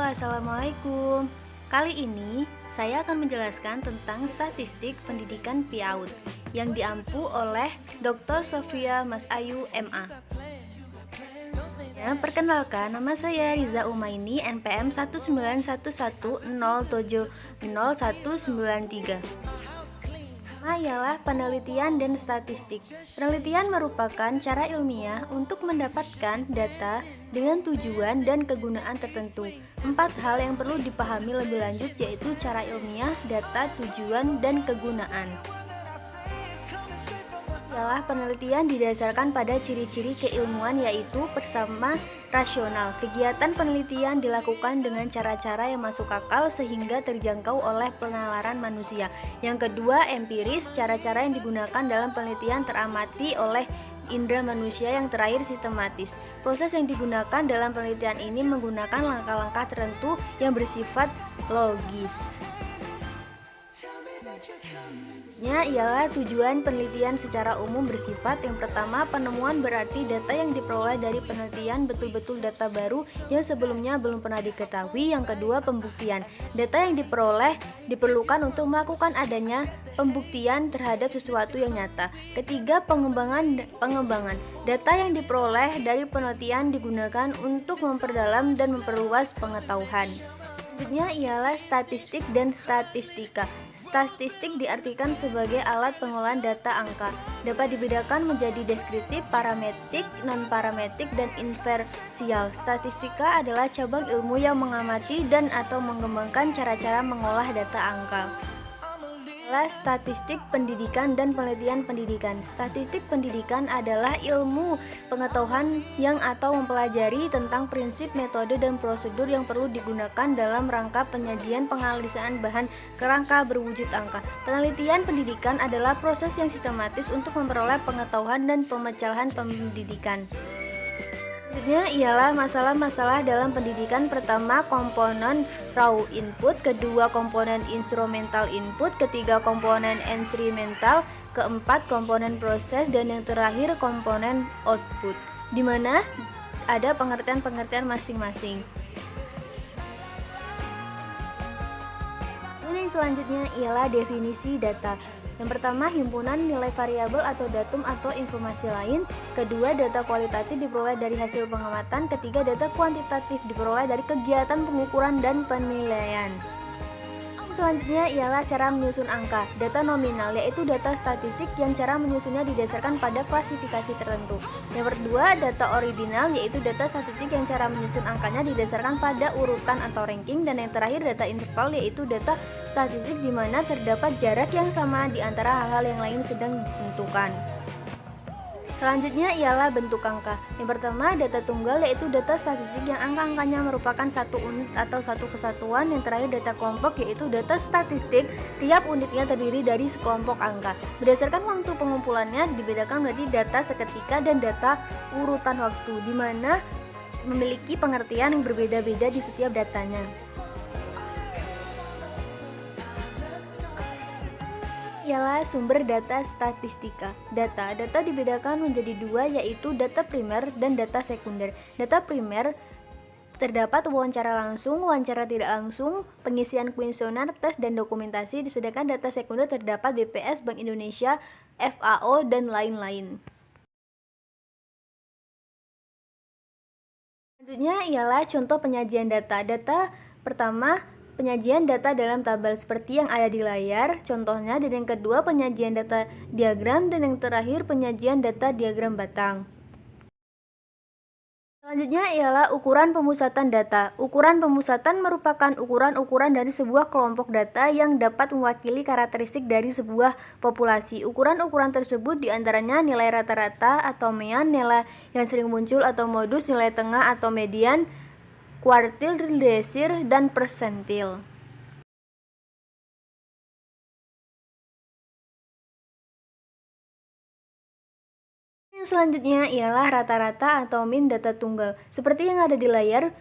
Assalamualaikum. Kali ini saya akan menjelaskan tentang statistik pendidikan PIAUD yang diampu oleh Dr. Sofia Mas Ayu MA. Ya, perkenalkan, nama saya Riza Umaini, NPM 19110700193. Ialah penelitian dan statistik. Penelitian merupakan cara ilmiah untuk mendapatkan data dengan tujuan dan kegunaan tertentu. 4 hal yang perlu dipahami lebih lanjut yaitu cara ilmiah, data, tujuan, dan kegunaan. Penelitian didasarkan pada ciri-ciri keilmuan yaitu pertama, rasional. Kegiatan penelitian dilakukan dengan cara-cara yang masuk akal sehingga terjangkau oleh penalaran manusia. Yang kedua, empiris. Cara-cara yang digunakan dalam penelitian teramati oleh indera manusia. Yang terakhir, sistematis. Proses yang digunakan dalam penelitian ini menggunakan langkah-langkah tertentu yang bersifat logis. Ialah tujuan penelitian secara umum bersifat yang pertama, penemuan berarti data yang diperoleh dari penelitian betul-betul data baru yang sebelumnya belum pernah diketahui. Yang kedua, pembuktian. Data yang diperoleh diperlukan untuk melakukan adanya pembuktian terhadap sesuatu yang nyata. Ketiga, pengembangan. Data yang diperoleh dari penelitian digunakan untuk memperdalam dan memperluas pengetahuan. Selanjutnya ialah statistik dan statistika. Statistik diartikan sebagai alat pengolahan data angka. Dapat dibedakan menjadi deskriptif, parametrik, non-parametrik, dan inversial. Statistika adalah cabang ilmu yang mengamati dan atau mengembangkan cara-cara mengolah data angka. Statistik pendidikan dan penelitian pendidikan. Statistik pendidikan adalah ilmu pengetahuan yang atau mempelajari tentang prinsip, metode, dan prosedur yang perlu digunakan dalam rangka penyajian penganalisaan bahan kerangka berwujud angka. Penelitian pendidikan adalah proses yang sistematis untuk memperoleh pengetahuan dan pemecahan pendidikan. Selanjutnya ialah masalah-masalah dalam pendidikan. Pertama, komponen raw input. Kedua, komponen instrumental input. Ketiga, komponen instrumental. Keempat, komponen proses. Dan yang terakhir, komponen output, di mana ada pengertian-pengertian masing-masing. Ini selanjutnya ialah definisi data. Yang pertama, himpunan nilai variabel atau datum atau informasi lain. Kedua, data kualitatif diperoleh dari hasil pengamatan. Ketiga, data kuantitatif diperoleh dari kegiatan pengukuran dan penilaian. Selanjutnya ialah cara menyusun angka. Data nominal yaitu data statistik yang cara menyusunnya didasarkan pada klasifikasi tertentu. Yang kedua, data ordinal yaitu data statistik yang cara menyusun angkanya didasarkan pada urutan atau ranking. Dan yang terakhir, data interval yaitu data statistik di mana terdapat jarak yang sama di antara hal-hal yang lain sedang ditentukan. Selanjutnya ialah bentuk angka. Yang pertama, data tunggal yaitu data statistik yang angka-angkanya merupakan satu unit atau satu kesatuan. Yang terakhir, data kelompok yaitu data statistik tiap unitnya terdiri dari sekelompok angka. Berdasarkan waktu pengumpulannya dibedakan menjadi data seketika dan data urutan waktu, di mana memiliki pengertian yang berbeda-beda di setiap datanya. Ialah sumber data statistika. Data dibedakan menjadi dua yaitu data primer dan data sekunder. Data primer terdapat wawancara langsung, wawancara tidak langsung, pengisian kuesioner, tes, dan dokumentasi. Sedangkan data sekunder terdapat BPS, Bank Indonesia, FAO, dan lain-lain. Selanjutnya ialah contoh penyajian data. Data pertama, penyajian data dalam tabel seperti yang ada di layar contohnya, dan yang kedua penyajian data diagram, dan yang terakhir penyajian data diagram batang. Selanjutnya ialah ukuran pemusatan data. Ukuran pemusatan merupakan ukuran-ukuran dari sebuah kelompok data yang dapat mewakili karakteristik dari sebuah populasi. Ukuran-ukuran tersebut diantaranya nilai rata-rata atau mean, nilai yang sering muncul atau modus, nilai tengah atau median, kuartil, desir, dan persentil. Yang selanjutnya ialah rata-rata atau min data tunggal. Seperti yang ada di layar,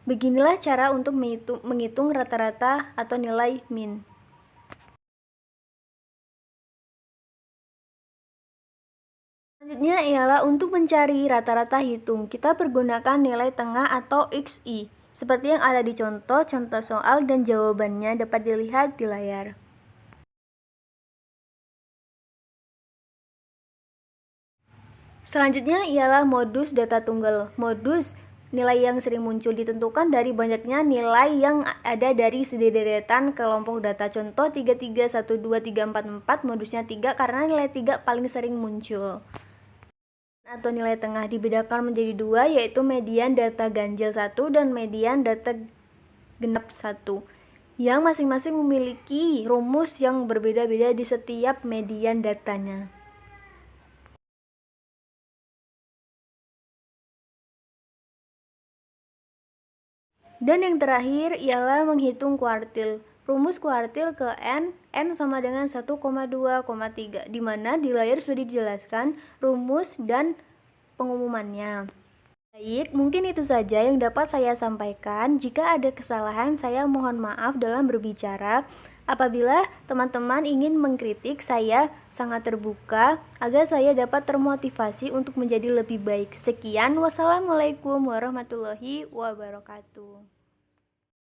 beginilah cara untuk menghitung rata-rata atau nilai min. Selanjutnya ialah untuk mencari rata-rata hitung. Kita pergunakan nilai tengah atau XI. Seperti yang ada di contoh soal dan jawabannya dapat dilihat di layar. Selanjutnya ialah modus data tunggal. Modus nilai yang sering muncul ditentukan dari banyaknya nilai yang ada dari sederetan kelompok data. Contoh 33, 1, 2, 3, 4, 4, modusnya 3 karena nilai 3 paling sering muncul. Atau nilai tengah dibedakan menjadi dua, yaitu median data ganjil 1 dan median data genap 1, yang masing-masing memiliki rumus yang berbeda-beda di setiap median datanya. Dan yang terakhir ialah menghitung kuartil. Rumus kuartil ke n sama dengan 1,2,3, di mana di layar sudah dijelaskan rumus dan pengumumannya. Baik, mungkin itu saja yang dapat saya sampaikan. Jika ada kesalahan, saya mohon maaf dalam berbicara. Apabila teman-teman ingin mengkritik, saya sangat terbuka agar saya dapat termotivasi untuk menjadi lebih baik. Sekian, wassalamualaikum warahmatullahi wabarakatuh.